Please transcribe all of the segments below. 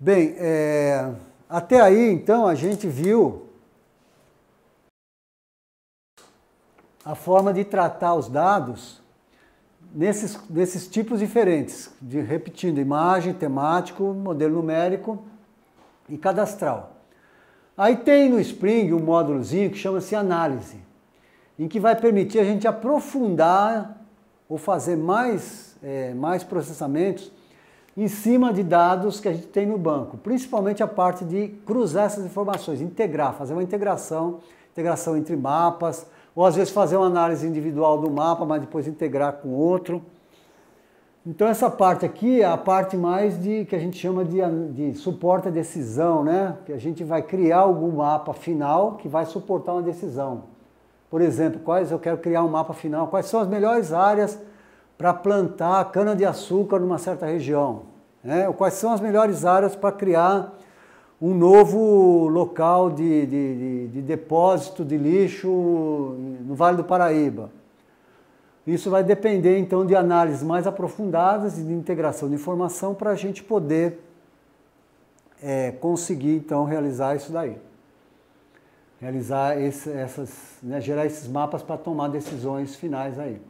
Bem, até aí, então, a gente viu a forma de tratar os dados nesses tipos diferentes, repetindo, imagem, temático, modelo numérico e cadastral. Aí tem no Spring um módulozinho que chama-se análise, em que vai permitir a gente aprofundar ou fazer mais processamentos em cima de dados que a gente tem no banco, principalmente a parte de cruzar essas informações, integrar, fazer uma integração entre mapas, ou às vezes fazer uma análise individual do mapa, mas depois integrar com outro. Então essa parte aqui é a parte mais que a gente chama de suporte à decisão, né? Que a gente vai criar algum mapa final que vai suportar uma decisão. Por exemplo, eu quero criar um mapa final, quais são as melhores áreas para plantar cana-de-açúcar numa certa região, né? Ou quais são as melhores áreas para criar um novo local de depósito de lixo no Vale do Paraíba. Isso vai depender, então, de análises mais aprofundadas e de integração de informação para a gente poder conseguir, então, realizar isso daí. Realizar gerar esses mapas para tomar decisões finais aí.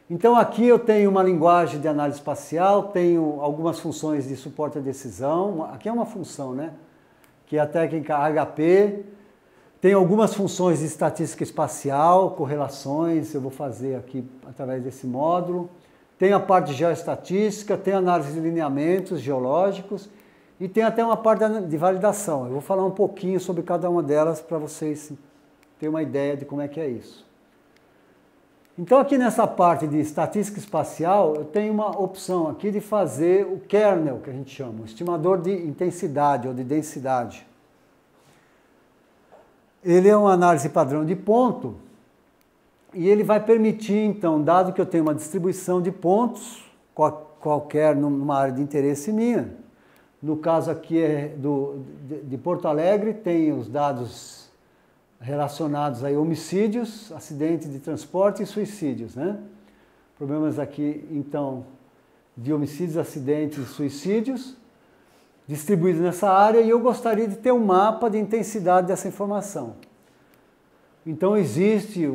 Então, aqui eu tenho uma linguagem de análise espacial, tenho algumas funções de suporte à decisão. Aqui é uma função, né? Que é a técnica HP. Tem algumas funções de estatística espacial, correlações, eu vou fazer aqui através desse módulo. Tem a parte de geoestatística, tem análise de lineamentos geológicos e tem até uma parte de validação. Eu vou falar um pouquinho sobre cada uma delas para vocês terem uma ideia de como é que é isso. Então aqui nessa parte de estatística espacial, eu tenho uma opção aqui de fazer o kernel, que a gente chama, o estimador de intensidade ou de densidade. Ele é uma análise padrão de ponto e ele vai permitir, então, dado que eu tenho uma distribuição de pontos, qualquer numa área de interesse minha, no caso aqui de Porto Alegre, tem os dados relacionados a homicídios, acidentes de transporte e suicídios, né? Problemas aqui, então, de homicídios, acidentes e suicídios, distribuídos nessa área, e eu gostaria de ter um mapa de intensidade dessa informação. Então existe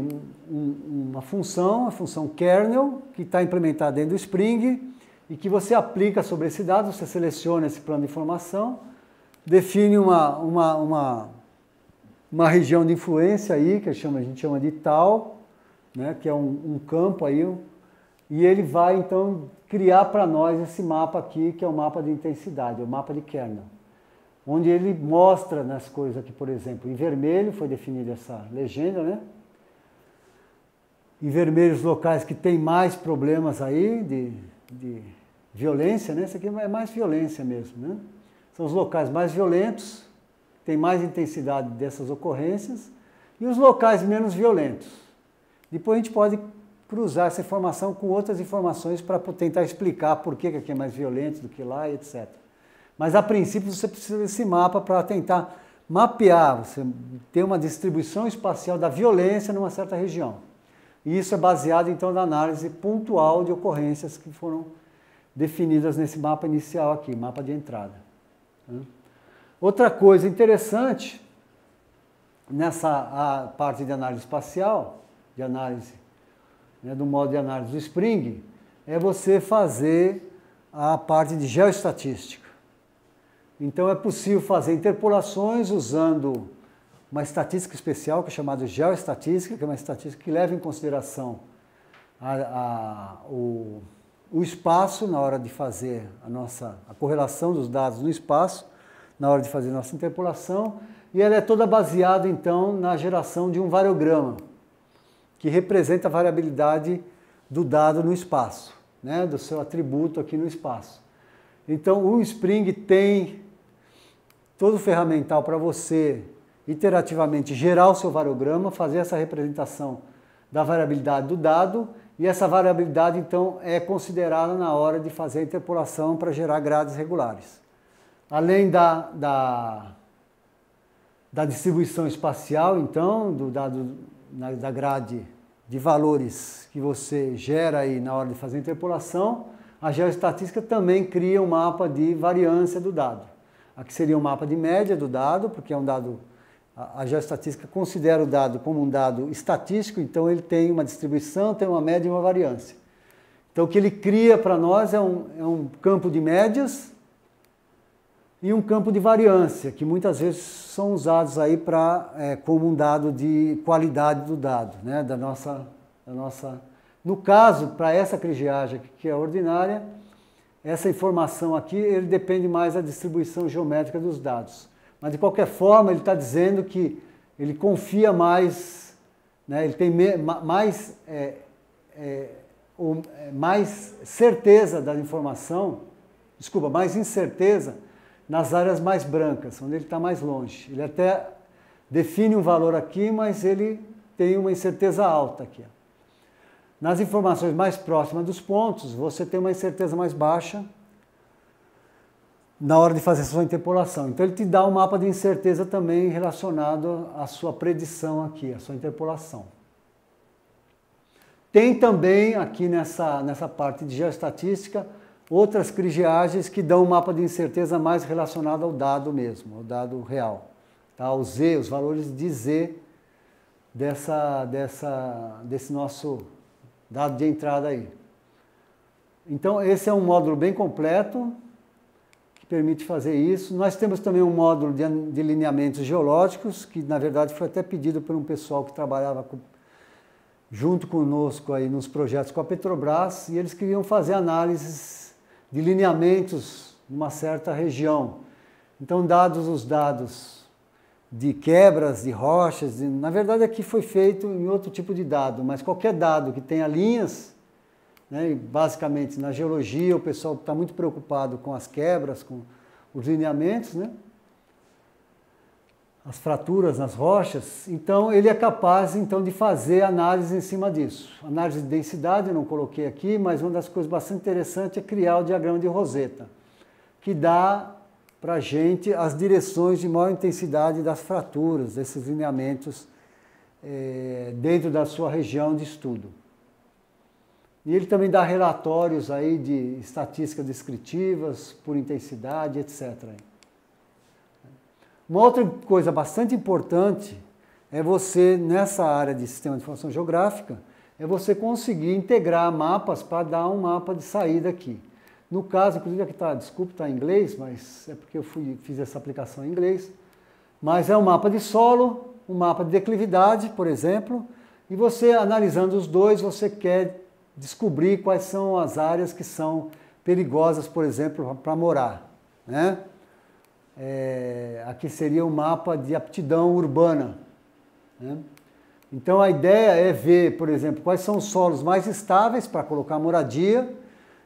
uma função, a função kernel, que está implementada dentro do Spring, e que você aplica sobre esse dado, você seleciona esse plano de informação, define uma região de influência aí, que a gente chama de tal, né, que é um campo aí, e ele vai então criar para nós esse mapa aqui, que é o mapa de intensidade, é o mapa de kernel, onde ele mostra nas coisas aqui, por exemplo, em vermelho foi definida essa legenda, né? Em vermelho os locais que tem mais problemas aí de violência, né? Isso aqui é mais violência mesmo, né? São os locais mais violentos, tem mais intensidade dessas ocorrências, e os locais menos violentos. Depois a gente pode cruzar essa informação com outras informações para tentar explicar por que aqui é mais violento do que lá, etc. Mas a princípio você precisa desse mapa para tentar mapear, você ter uma distribuição espacial da violência numa certa região. E isso é baseado então na análise pontual de ocorrências que foram definidas nesse mapa inicial aqui, mapa de entrada. Outra coisa interessante nessa parte de análise espacial, de análise, né, do modo de análise do Spring, é você fazer a parte de geoestatística. Então é possível fazer interpolações usando uma estatística especial, que é chamada geoestatística, que é uma estatística que leva em consideração o espaço na hora de fazer a correlação dos dados no espaço, na hora de fazer a nossa interpolação, e ela é toda baseada, então, na geração de um variograma, que representa a variabilidade do dado no espaço, né, do seu atributo aqui no espaço. Então, o Spring tem todo o ferramental para você, iterativamente, gerar o seu variograma, fazer essa representação da variabilidade do dado, e essa variabilidade, então, é considerada na hora de fazer a interpolação para gerar grades regulares. Além da distribuição espacial, então, do dado da grade de valores que você gera aí na hora de fazer a interpolação, a geoestatística também cria um mapa de variância do dado. Aqui seria um mapa de média do dado, porque é um dado, a geoestatística considera o dado como um dado estatístico, então ele tem uma distribuição, tem uma média e uma variância. Então o que ele cria para nós é um campo de médias e um campo de variância, que muitas vezes são usados aí como um dado de qualidade do dado, né, da nossa. No caso, para essa crigiagem aqui, que é ordinária, essa informação aqui, ele depende mais da distribuição geométrica dos dados. Mas, de qualquer forma, ele está dizendo que ele confia mais, né, ele tem mais certeza da informação, mais incerteza nas áreas mais brancas, onde ele está mais longe. Ele até define um valor aqui, mas ele tem uma incerteza alta aqui. Nas informações mais próximas dos pontos, você tem uma incerteza mais baixa na hora de fazer a sua interpolação. Então ele te dá um mapa de incerteza também relacionado à sua predição aqui, à sua interpolação. Tem também aqui nessa parte de geoestatística outras crigiagens que dão um mapa de incerteza mais relacionado ao dado mesmo, ao dado real. Tá? O Z, os valores de Z desse nosso dado de entrada aí. Então esse é um módulo bem completo, que permite fazer isso. Nós temos também um módulo de lineamentos geológicos, que na verdade foi até pedido por um pessoal que trabalhava junto conosco aí nos projetos com a Petrobras, e eles queriam fazer análises de lineamentos numa certa região. Então, dados os dados de quebras, de rochas, na verdade aqui foi feito em outro tipo de dado, mas qualquer dado que tenha linhas, né, basicamente na geologia o pessoal está muito preocupado com as quebras, com os lineamentos, né, as fraturas nas rochas, então ele é capaz então de fazer análise em cima disso. Análise de densidade eu não coloquei aqui, mas uma das coisas bastante interessantes é criar o diagrama de Rosetta, que dá para a gente as direções de maior intensidade das fraturas, desses lineamentos dentro da sua região de estudo. E ele também dá relatórios aí de estatísticas descritivas por intensidade, etc. Uma outra coisa bastante importante é você, nessa área de sistema de informação geográfica, é você conseguir integrar mapas para dar um mapa de saída aqui. No caso, inclusive aqui está, desculpa, está em inglês, mas é porque eu fiz essa aplicação em inglês. Mas é um mapa de solo, um mapa de declividade, por exemplo, e você, analisando os dois, você quer descobrir quais são as áreas que são perigosas, por exemplo, para morar, né? Aqui seria um mapa de aptidão urbana, né? Então a ideia é ver, por exemplo, quais são os solos mais estáveis para colocar moradia,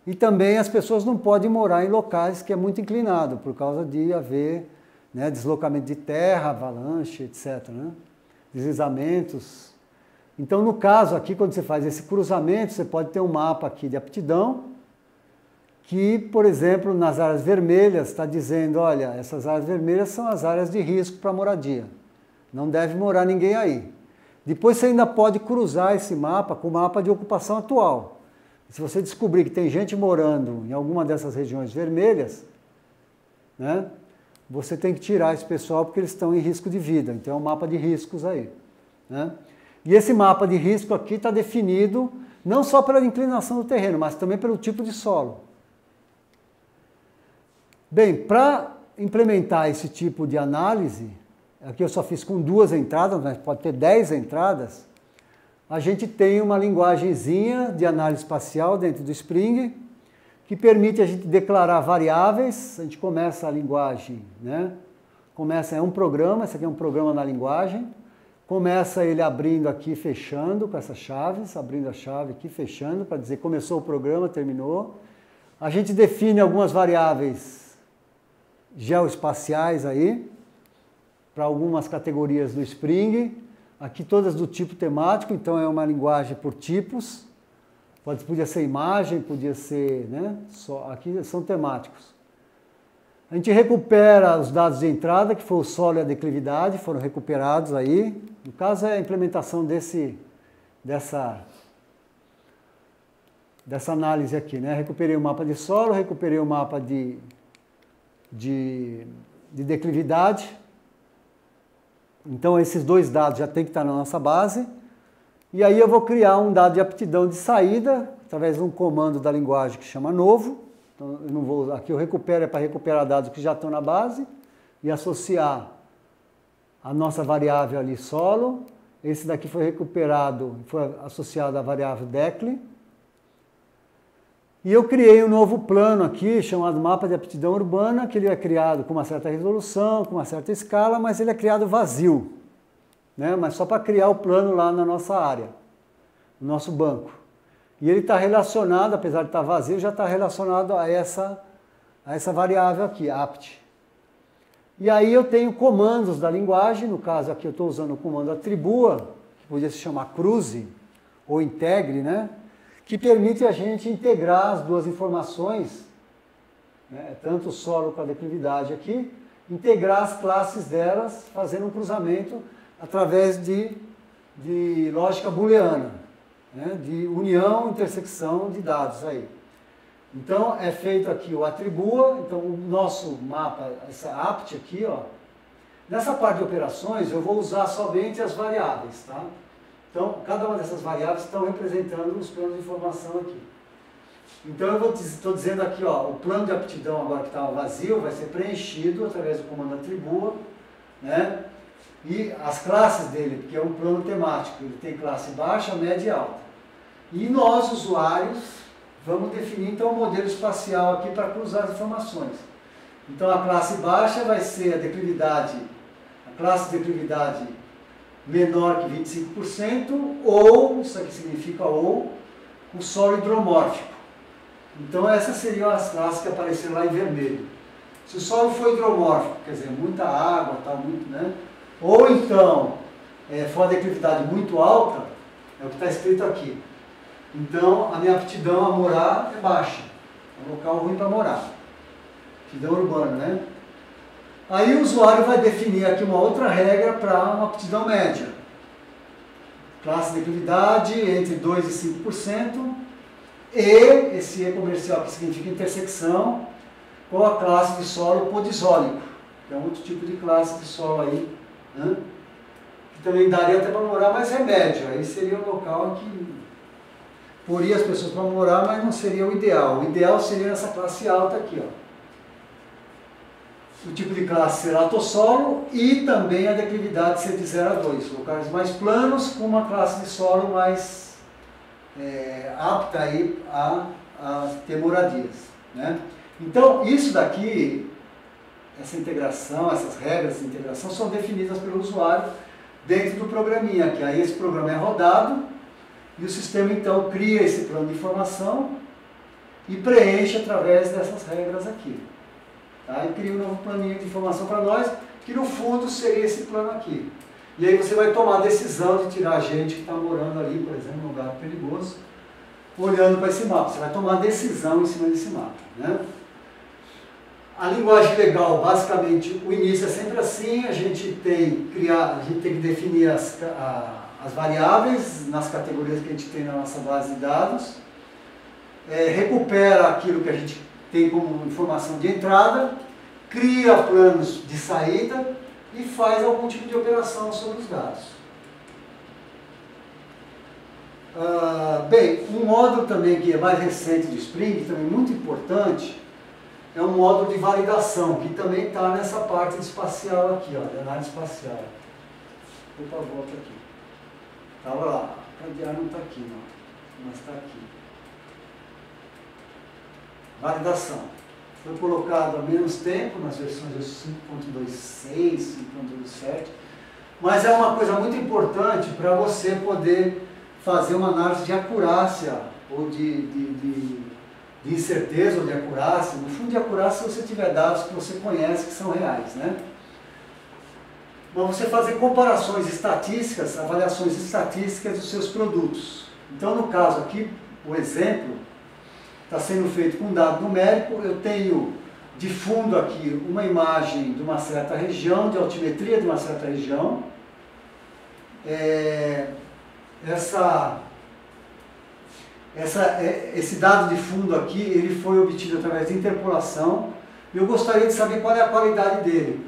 e também as pessoas não podem morar em locais que é muito inclinado, por causa de haver, né, deslocamento de terra, avalanche, etc., né? Deslizamentos. Então, no caso aqui, quando você faz esse cruzamento, você pode ter um mapa aqui de aptidão, que, por exemplo, nas áreas vermelhas está dizendo, olha, essas áreas vermelhas são as áreas de risco para moradia. Não deve morar ninguém aí. Depois você ainda pode cruzar esse mapa com o mapa de ocupação atual. Se você descobrir que tem gente morando em alguma dessas regiões vermelhas, né, você tem que tirar esse pessoal porque eles estão em risco de vida. Então é um mapa de riscos aí, né? E esse mapa de risco aqui está definido não só pela inclinação do terreno, mas também pelo tipo de solo. Bem, para implementar esse tipo de análise, aqui eu só fiz com 2 entradas, mas pode ter 10 entradas, a gente tem uma linguagenzinha de análise espacial dentro do Spring, que permite a gente declarar variáveis. A gente começa a linguagem, né? É um programa, esse aqui é um programa na linguagem, começa ele abrindo aqui e fechando com essas chaves, abrindo a chave aqui, fechando, para dizer começou o programa, terminou. A gente define algumas variáveis geoespaciais aí, para algumas categorias do Spring, aqui todas do tipo temático, então é uma linguagem por tipos, podia ser imagem, podia ser, né, aqui são temáticos. A gente recupera os dados de entrada, que foi o solo e a declividade, foram recuperados aí. No caso, é a implementação dessa análise aqui, né? Recuperei o mapa de solo, recuperei o mapa de de declividade. Então esses dois dados já tem que estar na nossa base. E aí eu vou criar um dado de aptidão de saída, através de um comando da linguagem que chama novo. Então eu não vou, aqui eu recupero, é para recuperar dados que já estão na base e associar a nossa variável ali solo. Esse daqui foi recuperado, foi associado à variável DECL. E eu criei um novo plano aqui, chamado mapa de aptidão urbana, que ele é criado com uma certa resolução, com uma certa escala, mas ele é criado vazio, né? Mas só para criar o plano lá na nossa área, no nosso banco. E ele está relacionado, apesar de estar vazio, já está relacionado a essa variável aqui, apt. E aí eu tenho comandos da linguagem, no caso aqui eu estou usando o comando atribua, que podia se chamar cruze ou integre, né? Que permite a gente integrar as duas informações, né? Tanto o solo com a declividade aqui, integrar as classes delas, fazendo um cruzamento através de lógica booleana, né? De união, intersecção de dados aí. Então, é feito aqui o atribua, então o nosso mapa, essa apt aqui, ó, nessa parte de operações eu vou usar somente as variáveis, tá? Então, cada uma dessas variáveis estão representando os planos de informação aqui. Então, eu estou dizendo aqui, ó, o plano de aptidão agora que estava vazio vai ser preenchido através do comando atribua, né? E as classes dele, porque é um plano temático, ele tem classe baixa, média e alta. E nós, usuários, vamos definir então o modelo espacial aqui para cruzar as informações. Então a classe baixa vai ser a declividade, a classe de declividade menor que 25%, ou, isso aqui significa ou, o solo hidromórfico. Então essas seriam as classes que apareceram lá em vermelho. Se o solo for hidromórfico, quer dizer, muita água, tá, muito, né? Ou então for a declividade muito alta, é o que está escrito aqui. Então, a minha aptidão a morar é baixa. É um local ruim para morar. Aptidão urbana, né? Aí o usuário vai definir aqui uma outra regra para uma aptidão média. Classe de declividade entre 2% e 5%. E esse E comercial, que significa intersecção, com a classe de solo podisólico. Que é um outro tipo de classe de solo aí, né? Que também daria até para morar, mas é médio. Aí seria um local que poria as pessoas para morar, mas não seria o ideal. O ideal seria essa classe alta aqui, ó. O tipo de classe ser atossolo e também a declividade ser de 0 a 2. Locais mais planos com uma classe de solo mais apta aí a ter moradias, né? Então, isso daqui, essa integração, essas regras de integração são definidas pelo usuário dentro do programinha aqui. Aí esse programa é rodado, e o sistema, então, cria esse plano de informação e preenche através dessas regras aqui. Tá? E cria um novo planinho de informação para nós, que no fundo seria esse plano aqui. E aí você vai tomar a decisão de tirar a gente que está morando ali, por exemplo, num lugar perigoso, olhando para esse mapa. Você vai tomar a decisão em cima desse mapa, né? A linguagem legal, basicamente, o início é sempre assim, a gente tem que definir as variáveis nas categorias que a gente tem na nossa base de dados, recupera aquilo que a gente tem como informação de entrada, cria planos de saída e faz algum tipo de operação sobre os dados. Bem, um módulo também que é mais recente do Spring, também muito importante, é um módulo de validação, que também está nessa parte espacial aqui, ó, de análise espacial. Opa, volta aqui. Estava lá, o cadeado não está aqui, não, mas está aqui. Validação. Foi colocado há menos tempo nas versões 5.26, 5.27, mas é uma coisa muito importante para você poder fazer uma análise de acurácia, ou de incerteza ou de acurácia. No fundo, de acurácia, se você tiver dados que você conhece que são reais, né? Mas você fazer comparações estatísticas, avaliações estatísticas dos seus produtos. Então, no caso aqui, o exemplo está sendo feito com um dado numérico. Eu tenho de fundo aqui uma imagem de uma certa região, de altimetria de uma certa região. Esse dado de fundo aqui, ele foi obtido através de interpolação eu gostaria de saber qual é a qualidade dele,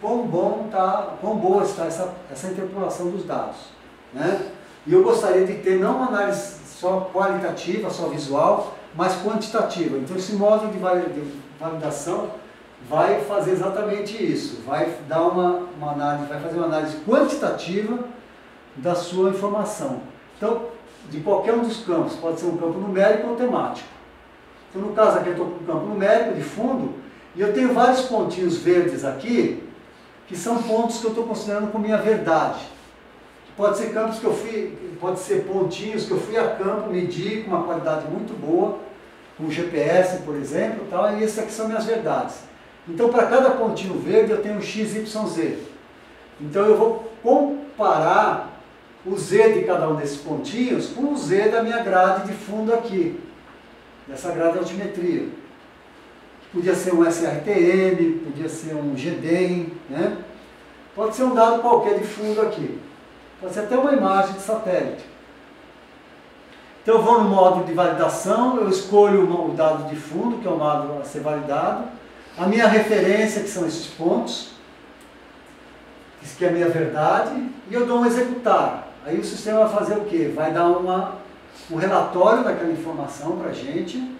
quão boa está essa interpolação dos dados, né? E eu gostaria de ter não uma análise só qualitativa, só visual, mas quantitativa. Então esse módulo de validação vai fazer exatamente isso, vai dar uma análise, vai fazer uma análise quantitativa da sua informação. Então, de qualquer um dos campos, pode ser um campo numérico ou temático. Então no caso aqui eu estou com um campo numérico de fundo, e eu tenho vários pontinhos verdes aqui, que são pontos que eu estou considerando como minha verdade. Pode ser campos que eu fui, pode ser pontinhos que eu fui a campo, medi com uma qualidade muito boa, com o GPS, por exemplo, tal, e esses aqui são minhas verdades. Então, para cada pontinho verde, eu tenho x, y, z. Então, eu vou comparar o z de cada um desses pontinhos com o z da minha grade de fundo aqui, dessa grade de altimetria. Podia ser um SRTM, podia ser um GDEM, né? Pode ser um dado qualquer de fundo aqui. Pode ser até uma imagem de satélite. Então eu vou no módulo de validação, eu escolho o dado de fundo, que é o módulo a ser validado, a minha referência, que são esses pontos, isso que é a minha verdade, e eu dou um executar. Aí o sistema vai fazer o quê? Vai dar um relatório daquela informação para a gente,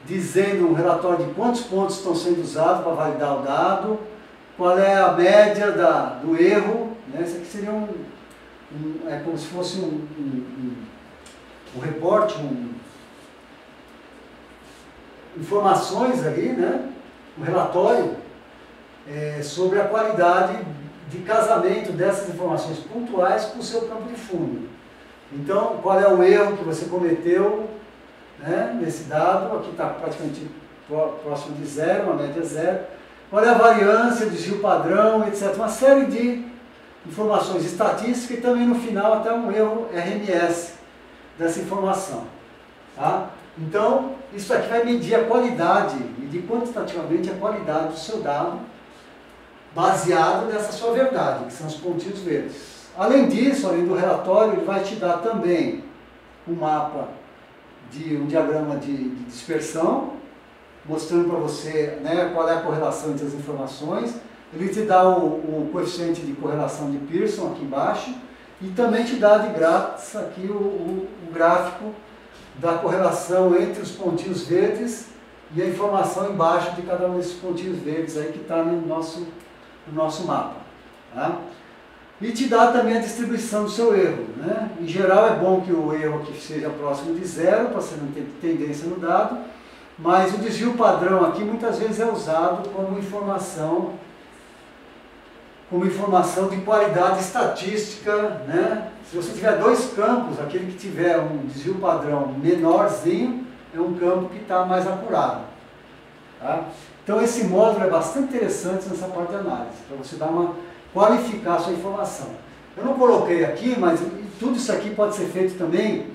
dizendo um relatório de quantos pontos estão sendo usados para validar o dado, qual é a média do erro, né? Isso aqui seria é como se fosse um reporte, informações ali, né? Um relatório sobre a qualidade de casamento dessas informações pontuais com o seu campo de fundo. Então, qual é o erro que você cometeu, né, nesse dado? Aqui está praticamente próximo de zero, uma média zero. Qual é a variância, desvio padrão, etc. Uma série de informações estatísticas e também no final até um erro RMS dessa informação. Tá? Então, isso aqui vai medir a qualidade, medir quantitativamente a qualidade do seu dado, baseado nessa sua verdade, que são os pontinhos verdes. Além disso, além do relatório, ele vai te dar também um mapa, um diagrama de dispersão, mostrando para você, né, qual é a correlação entre as informações. Ele te dá o coeficiente de correlação de Pearson aqui embaixo, e também te dá de grátis aqui o gráfico da correlação entre os pontinhos verdes e a informação embaixo de cada um desses pontinhos verdes aí que está no nosso mapa. Tá? E te dá também a distribuição do seu erro. Né? Em geral é bom que o erro aqui seja próximo de zero, para você não ter tendência no dado, mas o desvio padrão aqui muitas vezes é usado como informação de qualidade estatística, né? Se você tiver dois campos, aquele que tiver um desvio padrão menorzinho, é um campo que está mais acurado. Tá? Então esse módulo é bastante interessante nessa parte de análise, para você qualificar a sua informação. Eu não coloquei aqui, mas tudo isso aqui pode ser feito também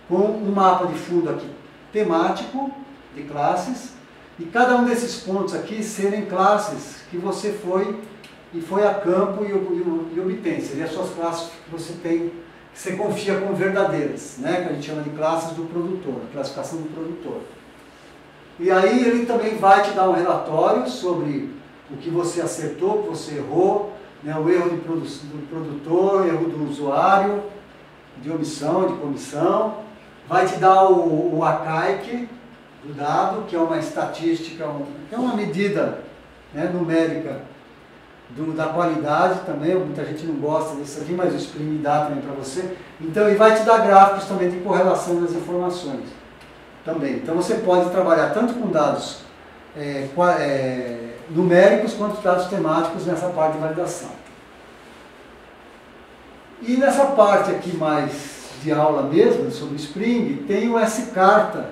com um mapa de fundo aqui temático, de classes, e cada um desses pontos aqui serem classes que você foi a campo e obtém. Seriam as suas classes que você tem, que você confia como verdadeiras, né? Que a gente chama de classes do produtor, classificação do produtor. E aí ele também vai te dar um relatório sobre o que você acertou, o que você errou, né? O erro do produtor, erro do usuário, de omissão, de comissão. Vai te dar o ACAIC do dado, que é uma estatística, é uma medida, né, numérica da qualidade também. Muita gente não gosta disso aqui, mas o Spring dá também para você. Então, e vai te dar gráficos também de correlação das informações também. Então você pode trabalhar tanto com dados numéricos quanto dados temáticos nessa parte de validação. E nessa parte aqui mais de aula mesmo, sobre o Spring, tem o S-Carta,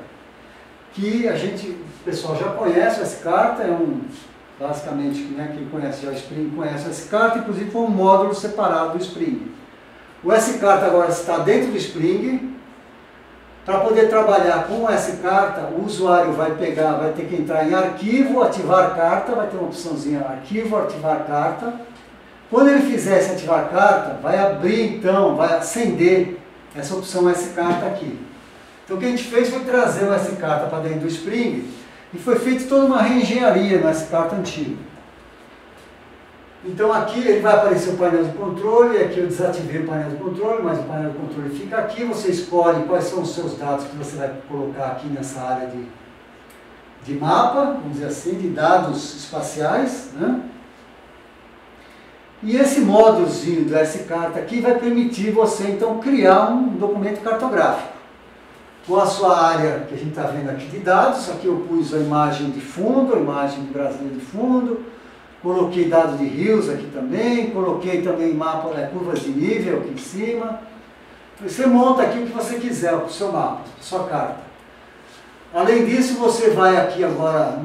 que o pessoal já conhece. O S-Carta é basicamente, né, quem conhece já o Spring conhece o S-Carta, inclusive foi um módulo separado do Spring. O S-Carta agora está dentro do Spring. Para poder trabalhar com o S-Carta, o usuário vai ter que entrar em arquivo, ativar carta, vai ter uma opçãozinha arquivo, ativar carta. Quando ele fizer esse ativar carta, vai abrir então, vai acender essa opção S-Carta aqui. Então o que a gente fez foi trazer o S-Carta para dentro do Spring, E foi feita toda uma reengenharia nessa carta antiga. Então aqui ele vai aparecer o painel de controle, aqui eu desativei o painel de controle, mas o painel de controle fica aqui, você escolhe quais são os seus dados que você vai colocar aqui nessa área de mapa, vamos dizer assim, de dados espaciais, né? E esse módulozinho do S-Carta aqui vai permitir você então criar um documento cartográfico. Com a sua área que a gente está vendo aqui de dados, aqui eu pus a imagem de fundo, a imagem de Brasília de fundo, coloquei dados de rios aqui também, coloquei também mapa, curvas de nível aqui em cima. Você monta aqui o que você quiser para o seu mapa, para a sua carta. Além disso, você vai aqui agora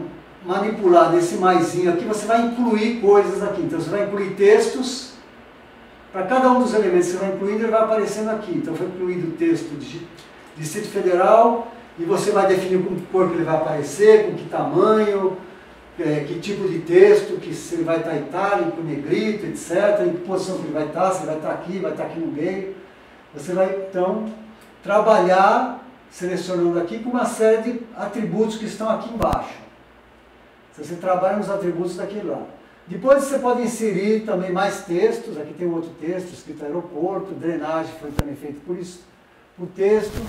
manipular nesse maisinho aqui, você vai incluir coisas aqui. Então você vai incluir textos, para cada um dos elementos que você vai incluindo, ele vai aparecendo aqui. Então foi incluído o texto de Distrito Federal, e você vai definir com que cor que ele vai aparecer, com que tamanho, que tipo de texto, que se ele vai estar itálico, negrito, etc., em que posição que ele vai estar, se ele vai estar aqui no meio. Você vai então trabalhar selecionando aqui com uma série de atributos que estão aqui embaixo. Você trabalha nos atributos daquele lá. Depois você pode inserir também mais textos. Aqui tem um outro texto escrito aeroporto, drenagem foi também feito por isso, por texto.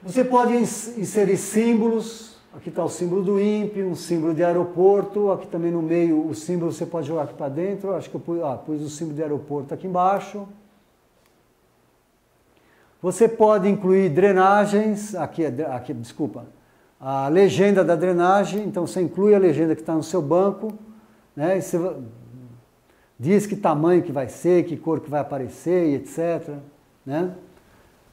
Você pode inserir símbolos. Aqui está o símbolo do INPE, um símbolo de aeroporto. Aqui também no meio o símbolo você pode jogar aqui para dentro. Acho que eu pus o símbolo de aeroporto aqui embaixo. Você pode incluir drenagens. Desculpa. A legenda da drenagem, então você inclui a legenda que está no seu banco, né? E você diz que tamanho que vai ser, que cor que vai aparecer, etc. Né?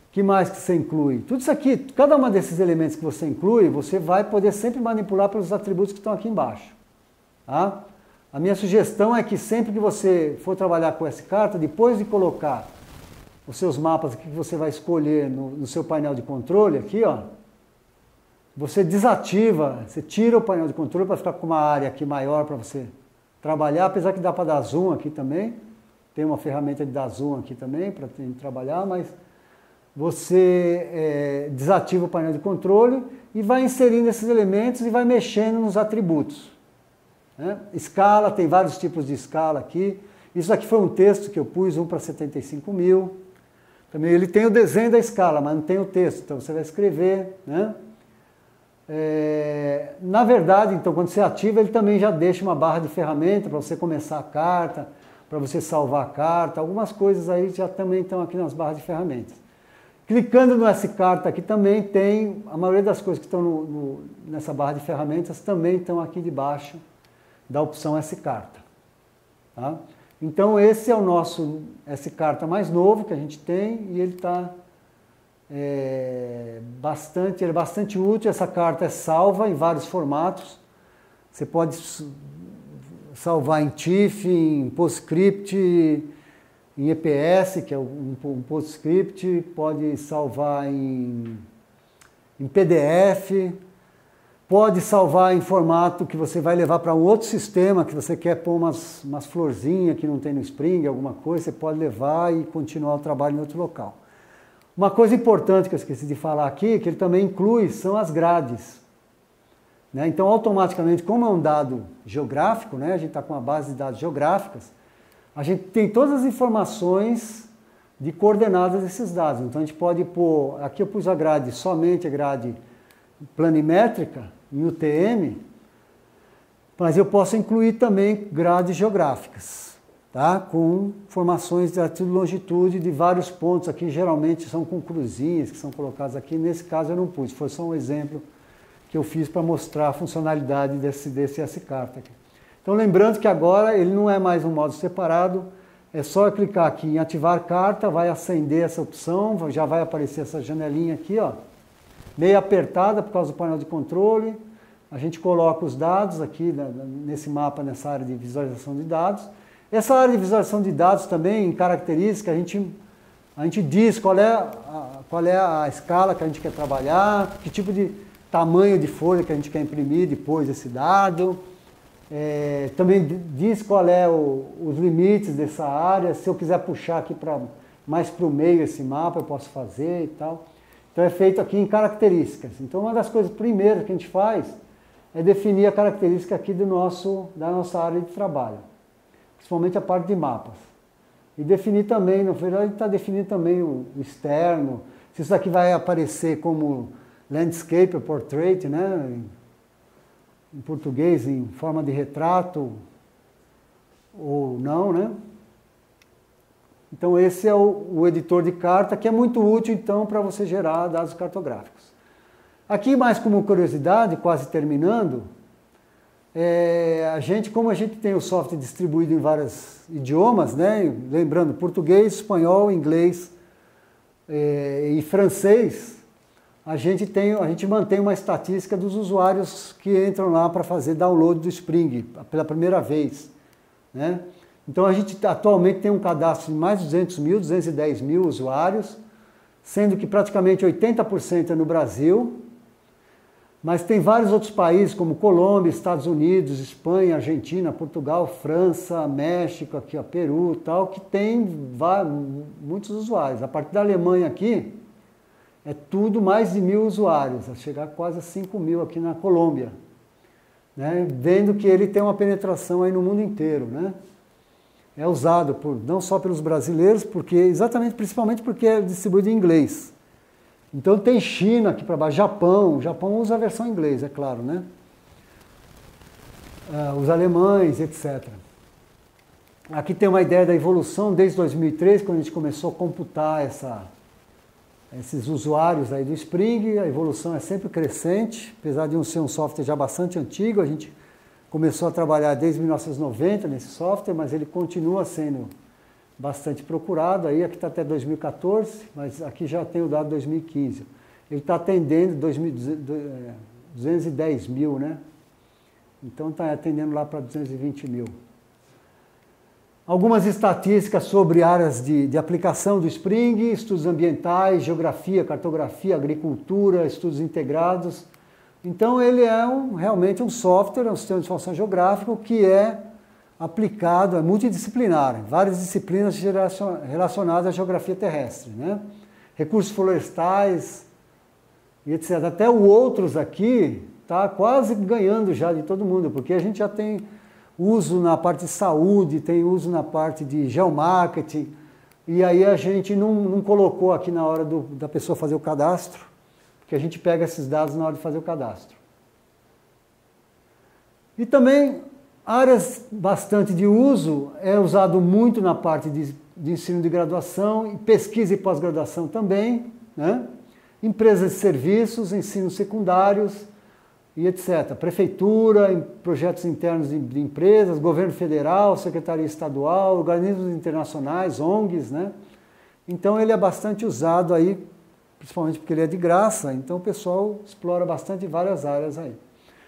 Que mais que você inclui? Tudo isso aqui, cada um desses elementos que você inclui, você vai poder sempre manipular pelos atributos que estão aqui embaixo. Tá? A minha sugestão é que sempre que você for trabalhar com essa carta, depois de colocar os seus mapas que você vai escolher no seu painel de controle, aqui, ó, você desativa, você tira o painel de controle para ficar com uma área aqui maior para você trabalhar, apesar que dá para dar zoom aqui também, tem uma ferramenta de dar zoom aqui também para trabalhar, mas você desativa o painel de controle e vai inserindo esses elementos e vai mexendo nos atributos. Né? Escala, tem vários tipos de escala aqui. Isso aqui foi um texto que eu pus, 1 para 75 mil. Também ele tem o desenho da escala, mas não tem o texto, então você vai escrever, né? Na verdade, então, quando você ativa, ele também já deixa uma barra de ferramenta para você começar a carta, para você salvar a carta, algumas coisas aí já também estão aqui nas barras de ferramentas. Clicando no S-Carta aqui também tem, a maioria das coisas que estão nessa barra de ferramentas também estão aqui debaixo da opção S-Carta. Tá? Então esse é o nosso S-Carta mais novo que a gente tem e ele está... ele é bastante útil. Essa carta é salva em vários formatos. Você pode salvar em TIFF, em PostScript, em EPS, que é um PostScript, pode salvar em PDF, pode salvar em formato que você vai levar para um outro sistema, que você quer pôr umas florzinhas que não tem no Spring, alguma coisa, você pode levar e continuar o trabalho em outro local. Uma coisa importante que eu esqueci de falar aqui, que ele também inclui, são as grades. Né? Então, automaticamente, como é um dado geográfico, né? A gente está com uma base de dados geográficas, a gente tem todas as informações de coordenadas desses dados. Então, a gente pode pôr, aqui eu pus a grade, somente a grade planimétrica, em UTM, mas eu posso incluir também grades geográficas. Tá? Com formações de latitude e longitude de vários pontos aqui, geralmente são com cruzinhas que são colocadas aqui, nesse caso eu não pus, foi só um exemplo que eu fiz para mostrar a funcionalidade desse S-Carta aqui. Então lembrando que agora ele não é mais um módulo separado, é só clicar aqui em ativar carta, vai acender essa opção, já vai aparecer essa janelinha aqui, ó, meio apertada por causa do painel de controle, a gente coloca os dados aqui nesse mapa, nessa área de visualização de dados. Essa área de visualização de dados também, em característica, a gente diz qual é a escala que a gente quer trabalhar, que tipo de tamanho de folha que a gente quer imprimir depois desse dado. Também diz qual é os limites dessa área. Se eu quiser puxar aqui mais para o meio esse mapa, eu posso fazer e tal. Então é feito aqui em características. Então uma das coisas primeiras que a gente faz é definir a característica aqui da nossa área de trabalho, principalmente a parte de mapas. E definir também, na verdade, a gente está definindo também o externo, se isso aqui vai aparecer como landscape ou portrait, né? Em português, em forma de retrato ou não, né? Então esse é o editor de carta, que é muito útil então para você gerar dados cartográficos. Aqui mais como curiosidade, quase terminando, como a gente tem o software distribuído em vários idiomas, né? Lembrando, português, espanhol, inglês e francês, a gente mantém uma estatística dos usuários que entram lá para fazer download do Spring pela primeira vez, né? Então a gente atualmente tem um cadastro de mais de 200 mil, 210 mil usuários, sendo que praticamente 80% é no Brasil, mas tem vários outros países como Colômbia, Estados Unidos, Espanha, Argentina, Portugal, França, México, aqui, ó, Peru e tal, que tem muitos usuários. A partir da Alemanha aqui, é tudo mais de 1.000 usuários, a chegar quase a 5 mil aqui na Colômbia, né? Vendo que ele tem uma penetração aí no mundo inteiro, né? É usado não só pelos brasileiros, principalmente porque é distribuído em inglês. Então tem China aqui para baixo, o Japão usa a versão em inglês, é claro, né? Os alemães, etc. Aqui tem uma ideia da evolução desde 2003, quando a gente começou a computar esses usuários aí do Spring. A evolução é sempre crescente, apesar de ser um software já bastante antigo. A gente começou a trabalhar desde 1990 nesse software, mas ele continua sendo bastante procurado. Aí aqui está até 2014, mas aqui já tem o dado 2015. Ele está atendendo 210 mil, né? Então está atendendo lá para 220 mil. Algumas estatísticas sobre áreas de aplicação do Spring, estudos ambientais, geografia, cartografia, agricultura, estudos integrados. Então ele é realmente um software, um sistema de informação geográfico que é aplicado, é multidisciplinar, várias disciplinas relacionadas à geografia terrestre, né? Recursos florestais e etc. Até o outros aqui está quase ganhando já de todo mundo, porque a gente já tem uso na parte de saúde, tem uso na parte de geomarketing, e aí a gente não colocou aqui na hora da pessoa fazer o cadastro, porque a gente pega esses dados na hora de fazer o cadastro. E também áreas bastante de uso, é usado muito na parte de ensino de graduação, e pesquisa e pós-graduação também, né? Empresas de serviços, ensinos secundários e etc. Prefeitura, projetos internos de empresas, governo federal, secretaria estadual, organismos internacionais, ONGs, né? Então ele é bastante usado aí, principalmente porque ele é de graça, então o pessoal explora bastante várias áreas aí.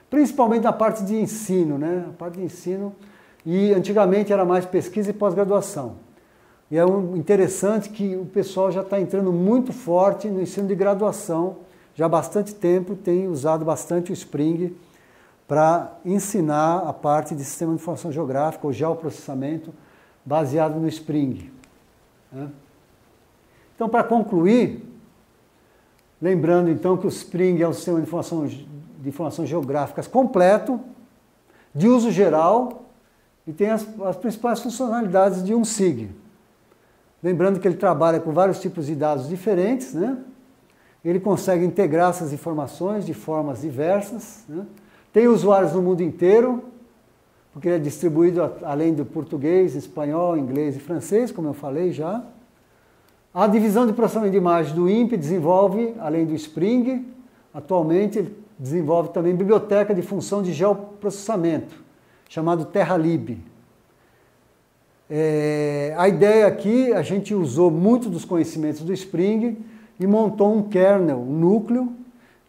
Principalmente na parte de ensino, né? A parte de ensino, e antigamente era mais pesquisa e pós-graduação. E é interessante que o pessoal já está entrando muito forte no ensino de graduação, já há bastante tempo tem usado bastante o Spring para ensinar a parte de sistema de informação geográfica, o geoprocessamento, baseado no Spring, né? Então, para concluir, lembrando então que o Spring é um sistema de informações geográficas completo, de uso geral, e tem as principais funcionalidades de um SIG. Lembrando que ele trabalha com vários tipos de dados diferentes, né? Ele consegue integrar essas informações de formas diversas, né? Tem usuários no mundo inteiro, porque ele é distribuído além do português, espanhol, inglês e francês, como eu falei já. A divisão de processamento de imagem do INPE desenvolve, além do Spring, atualmente ele desenvolve também biblioteca de função de geoprocessamento, chamado TerraLib. A ideia aqui, a gente usou muito dos conhecimentos do Spring e montou um kernel, um núcleo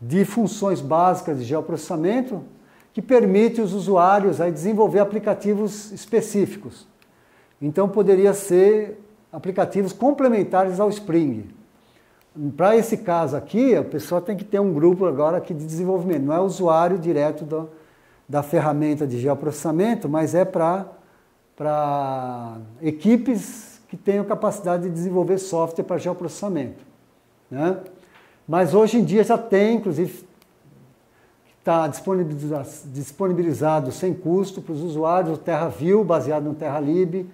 de funções básicas de geoprocessamento que permite os usuários aí desenvolver aplicativos específicos. Então poderia ser aplicativos complementares ao Spring. Para esse caso aqui, a pessoa tem que ter um grupo agora aqui de desenvolvimento, não é usuário direto da ferramenta de geoprocessamento, mas é para equipes que tenham capacidade de desenvolver software para geoprocessamento, né? Mas hoje em dia já tem, inclusive, está disponibilizado sem custo para os usuários o TerraView, baseado no TerraLib,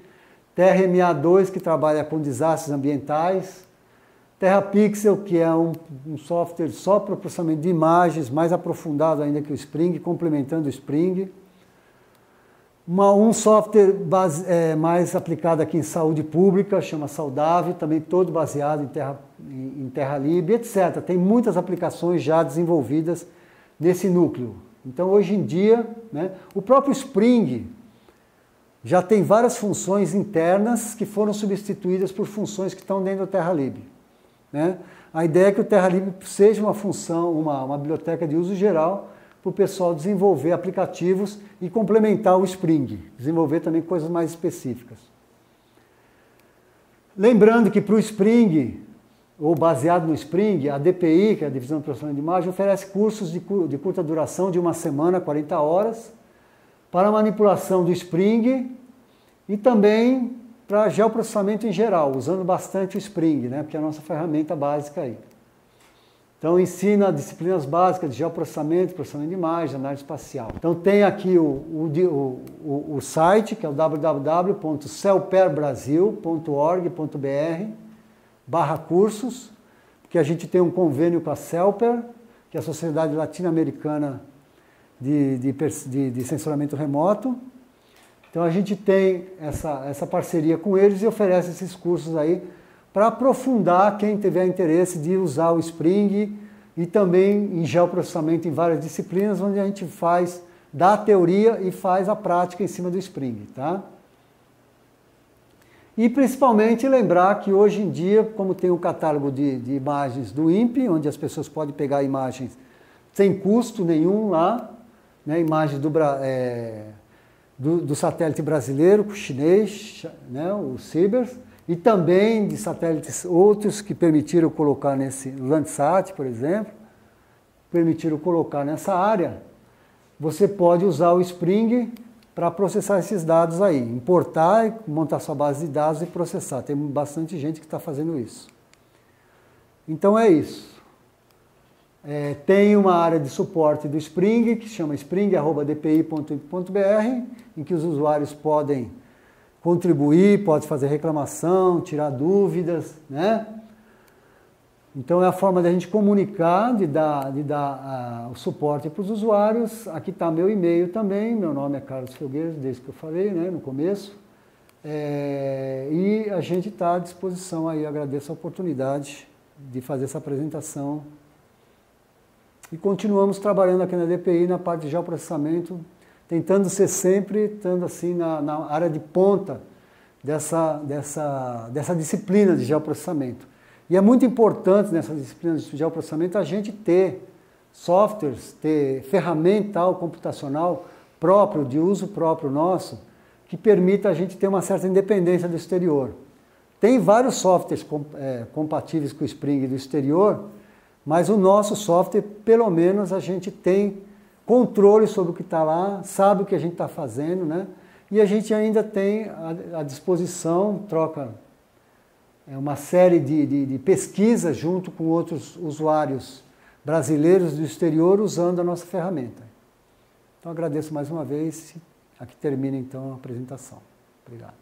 TerraMA2, que trabalha com desastres ambientais, TerraPixel, que é um software só para processamento de imagens, mais aprofundado ainda que o Spring, complementando o Spring. Um software mais aplicado aqui em saúde pública, chama Saudável, também todo baseado em TerraLib, etc. Tem muitas aplicações já desenvolvidas nesse núcleo. Então, hoje em dia, né, o próprio Spring já tem várias funções internas que foram substituídas por funções que estão dentro do TerraLib. Né? A ideia é que o TerraLib seja uma função, uma biblioteca de uso geral, para o pessoal desenvolver aplicativos e complementar o Spring, desenvolver também coisas mais específicas. Lembrando que para o Spring, ou baseado no Spring, a DPI, que é a Divisão de Processamento de Imagem, oferece cursos de curta duração de 1 semana, 40 horas, para manipulação do Spring e também para geoprocessamento em geral, usando bastante o Spring, né, porque é a nossa ferramenta básica aí. Então, ensina disciplinas básicas de geoprocessamento, processamento de imagem, análise espacial. Então, tem aqui o site, que é o www.celperbrasil.org.br/cursos, que a gente tem um convênio com a Celper, que é a Sociedade Latino-Americana de Sensoramento Remoto. Então, a gente tem essa parceria com eles e oferece esses cursos aí para aprofundar quem tiver interesse de usar o Spring e também em geoprocessamento em várias disciplinas, onde a gente dá a teoria e faz a prática em cima do Spring, tá? E principalmente lembrar que hoje em dia, como tem um catálogo de imagens do INPE, onde as pessoas podem pegar imagens sem custo nenhum lá, né, imagens do satélite brasileiro, chinês, né, o Cibers, e também de satélites outros que permitiram colocar nesse Landsat, por exemplo, permitiram colocar nessa área, você pode usar o Spring para processar esses dados aí, importar, montar sua base de dados e processar. Tem bastante gente que está fazendo isso. Então é isso. Tem uma área de suporte do Spring, que chama spring@dpi.ip.br, em que os usuários podem contribuir, pode fazer reclamação, tirar dúvidas, né? Então é a forma da gente comunicar, de dar o suporte para os usuários. Aqui está meu e-mail também, meu nome é Carlos Felgueiras, desde que eu falei, né, no começo. E a gente está à disposição aí, agradeço a oportunidade de fazer essa apresentação. E continuamos trabalhando aqui na DPI, na parte de geoprocessamento, tentando ser sempre, estando assim na área de ponta dessa disciplina de geoprocessamento. E é muito importante nessa disciplina de geoprocessamento a gente ter softwares, ter ferramenta computacional próprio, de uso próprio nosso, que permita a gente ter uma certa independência do exterior. Tem vários softwares compatíveis com o Spring do exterior, mas o nosso software, pelo menos, a gente tem controle sobre o que está lá, sabe o que a gente está fazendo, né? E a gente ainda tem à disposição, troca uma série de pesquisas junto com outros usuários brasileiros do exterior usando a nossa ferramenta. Então agradeço mais uma vez, aqui termina então a apresentação. Obrigado.